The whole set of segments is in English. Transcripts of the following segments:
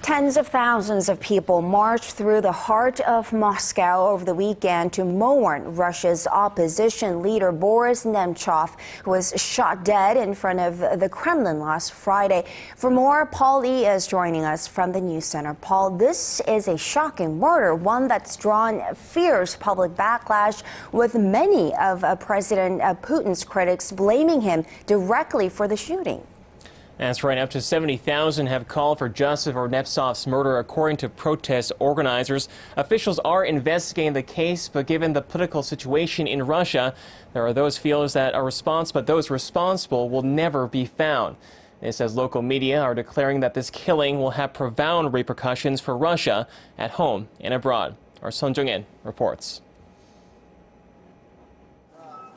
Tens of thousands of people marched through the heart of Moscow over the weekend to mourn Russia's opposition leader Boris Nemtsov, who was shot dead in front of the Kremlin last Friday. For more, Paul Lee is joining us from the news center. Paul, this is a shocking murder, one that's drawn fierce public backlash, with many of President Putin's critics blaming him directly for the shooting. That's right. Up to 70,000 have called for justice for Nemtsov's murder, according to protest organizers. Officials are investigating the case, but given the political situation in Russia, there are those feels that are responsible, but those responsible will never be found. This as local media are declaring that this killing will have profound repercussions for Russia at home and abroad. Our Sohn Jung-in reports.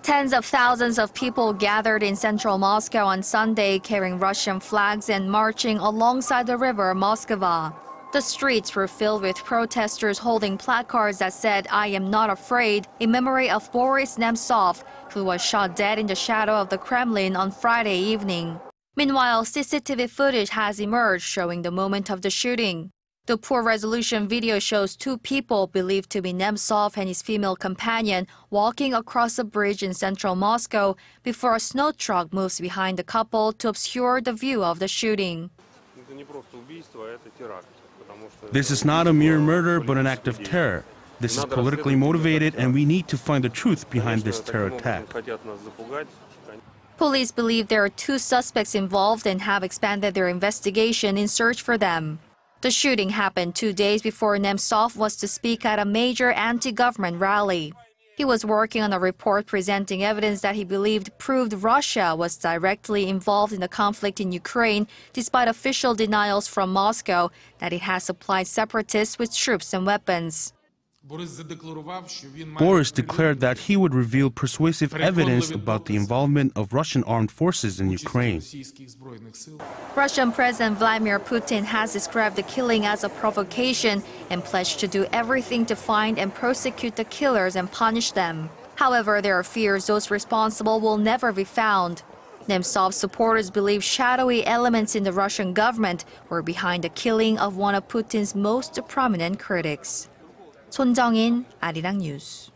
Tens of thousands of people gathered in central Moscow on Sunday carrying Russian flags and marching alongside the river Moskva. The streets were filled with protesters holding placards that said, "I am not afraid," in memory of Boris Nemtsov, who was shot dead in the shadow of the Kremlin on Friday evening. Meanwhile, CCTV footage has emerged showing the moment of the shooting. The poor resolution video shows two people believed to be Nemtsov and his female companion walking across a bridge in central Moscow before a snow truck moves behind the couple to obscure the view of the shooting. This is not a mere murder, but an act of terror. This is politically motivated, and we need to find the truth behind this terror attack. Police believe there are two suspects involved and have expanded their investigation in search for them. The shooting happened 2 days before Nemtsov was to speak at a major anti-government rally. He was working on a report presenting evidence that he believed proved Russia was directly involved in the conflict in Ukraine, despite official denials from Moscow that it has supplied separatists with troops and weapons. Boris declared that he would reveal persuasive evidence about the involvement of Russian armed forces in Ukraine. Russian President Vladimir Putin has described the killing as a provocation and pledged to do everything to find and prosecute the killers and punish them. However, there are fears those responsible will never be found. Nemtsov's supporters believe shadowy elements in the Russian government were behind the killing of one of Putin's most prominent critics. Sohn Jung-in, Arirang News.